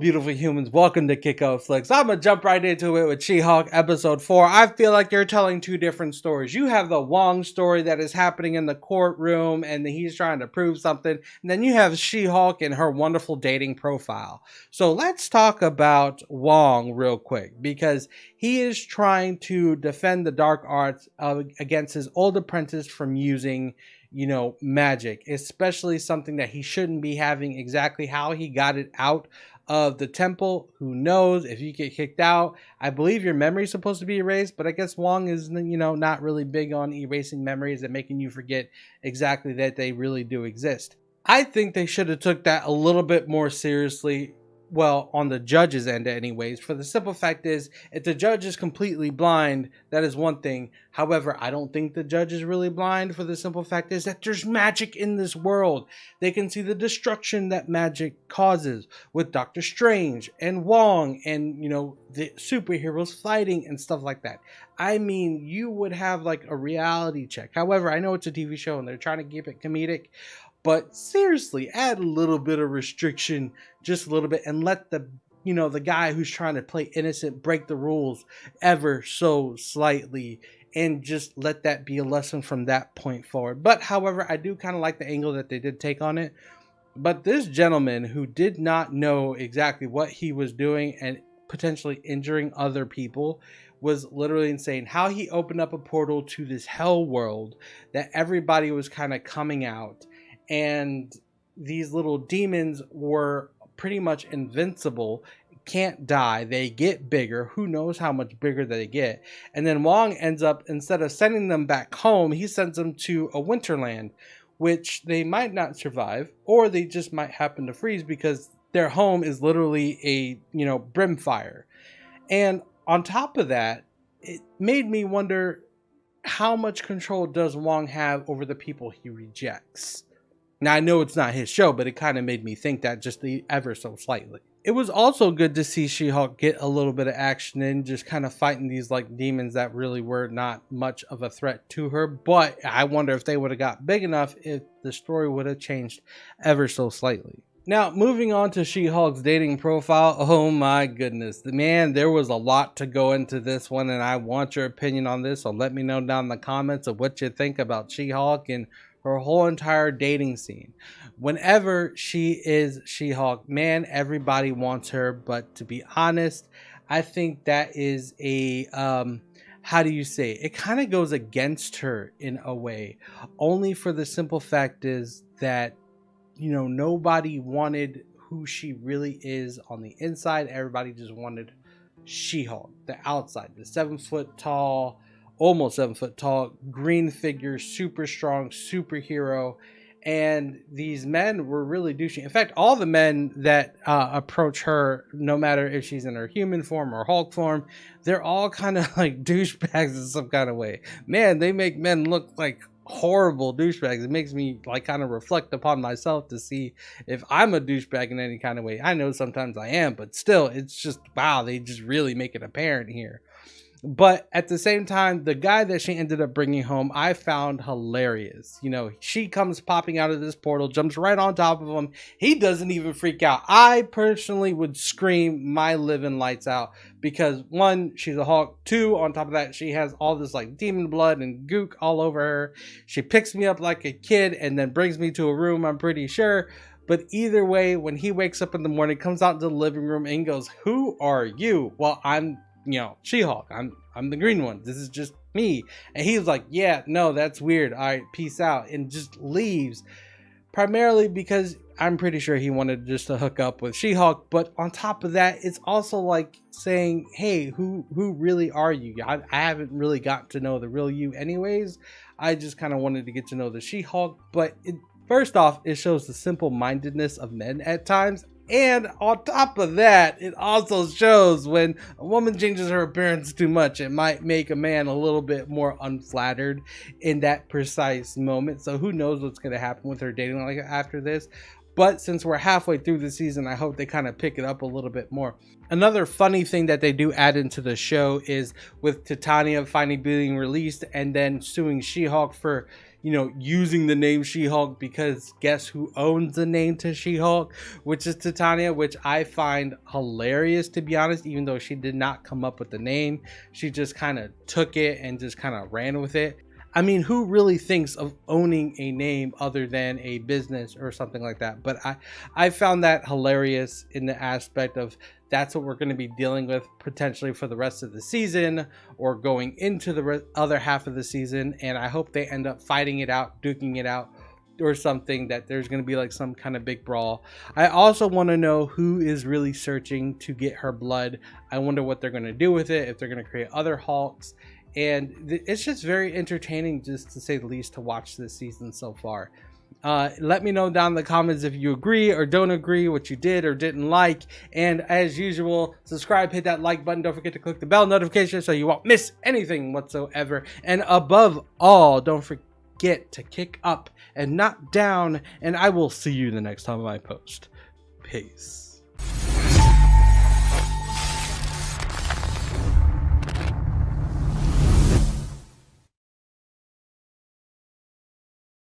beautiful humans, welcome to Kicko Flicks. I'm gonna jump right into it with She-Hulk episode 4. I feel like you're telling two different stories. You have the Wong story that is happening in the courtroom and he's trying to prove something. And then you have She-Hulk and her wonderful dating profile. So let's talk about Wong real quick, because he is trying to defend the dark arts against his old apprentice from using magic, especially something that he shouldn't be having. Exactly how he got it out of the temple, who knows? If you get kicked out, I believe your memory is supposed to be erased, but I guess Wong is, not really big on erasing memories and making you forget exactly that they really do exist. I think they should have took that a little bit more seriously. Well, on the judge's end anyways, for the simple fact is, if the judge is completely blind, that is one thing. However, I don't think the judge is really blind, for the simple fact is that there's magic in this world. They can see the destruction that magic causes with Doctor Strange and Wong and, the superheroes fighting and stuff like that. I mean, you would have like a reality check. However, I know it's a TV show and they're trying to keep it comedic. But seriously, add a little bit of restriction, just a little bit, and let the guy who's trying to play innocent break the rules ever so slightly, and just let that be a lesson from that point forward. But however, I do kind of like the angle that they did take on it. But this gentleman who did not know exactly what he was doing and potentially injuring other people was literally insane. How he opened up a portal to this hell world that everybody was kind of coming out. And these little demons were pretty much invincible, can't die, they get bigger, who knows how much bigger they get. And then Wong ends up, instead of sending them back home, he sends them to a winterland, which they might not survive, or they just might happen to freeze because their home is literally a brimfire. And on top of that, it made me wonder, how much control does Wong have over the people he rejects? Now, I know it's not his show, but it kind of made me think that just ever so slightly. It was also good to see She-Hulk get a little bit of action in, just kind of fighting these like demons that really were not much of a threat to her. But I wonder if they would have got big enough, if the story would have changed ever so slightly. Now, moving on to She-Hulk's dating profile. Oh my goodness. Man, there was a lot to go into this one, and I want your opinion on this. So let me know down in the comments of what you think about She-Hulk and her whole entire dating scene. Whenever she is She-Hulk, man, everybody wants her. But to be honest, I think that is a, how do you say, it kind of goes against her in a way. Only for the simple fact is that, nobody wanted who she really is on the inside. Everybody just wanted She-Hulk, the outside, the 7 foot tall, almost 7 foot tall, green figure, super strong superhero. And these men were really douchey. In fact, all the men that approach her, no matter if she's in her human form or Hulk form, they're all kind of like douchebags in some kind of way. Man, they make men look like horrible douchebags. It makes me like kind of reflect upon myself to see if I'm a douchebag in any kind of way. I know sometimes I am, but still, it's just, wow, they just really make it apparent here. But at the same time, the guy that she ended up bringing home, I found hilarious. She comes popping out of this portal, jumps right on top of him. He doesn't even freak out. I personally would scream my living lights out because, one, she's a Hulk. Two, on top of that, she has all this like demon blood and gook all over her. She picks me up like a kid and then brings me to a room, I'm pretty sure. But either way, when he wakes up in the morning, comes out into the living room and goes, "Who are you?" Well, I'm She-Hulk. I'm the green one. This is just me. And he's like, "Yeah, no, that's weird. All right, peace out," and just leaves. Primarily because I'm pretty sure he wanted just to hook up with She-Hulk. But on top of that, it's also like saying, "Hey, who really are you?" I haven't really got to know the real you anyways. I just kind of wanted to get to know the She-Hulk. But first off, it shows the simple-mindedness of men at times. And on top of that, it also shows when a woman changes her appearance too much, it might make a man a little bit more unflattered in that precise moment. So who knows what's going to happen with her dating life after this. But since we're halfway through the season, I hope they kind of pick it up a little bit more. Another funny thing that they do add into the show is with Titania finally being released and then suing She-Hulk for, using the name She-Hulk, because guess who owns the name to She-Hulk, which is Titania, which I find hilarious, to be honest. Even though she did not come up with the name, she just kind of took it and just kind of ran with it. I mean, who really thinks of owning a name other than a business or something like that? But I found that hilarious in the aspect of that's what we're going to be dealing with potentially for the rest of the season or going into the other half of the season. And I hope they end up fighting it out, duking it out, or something, that there's going to be like some kind of big brawl. I also want to know who is really searching to get her blood. I wonder what they're going to do with it, if they're going to create other Hulks. And it's just very entertaining, just to say the least, to watch this season so far. Let me know down in the comments if you agree or don't agree, what you did or didn't like. And as usual, subscribe, hit that like button. Don't forget to click the bell notification so you won't miss anything whatsoever. And above all, don't forget to kick up and not down. And I will see you the next time I post. Peace.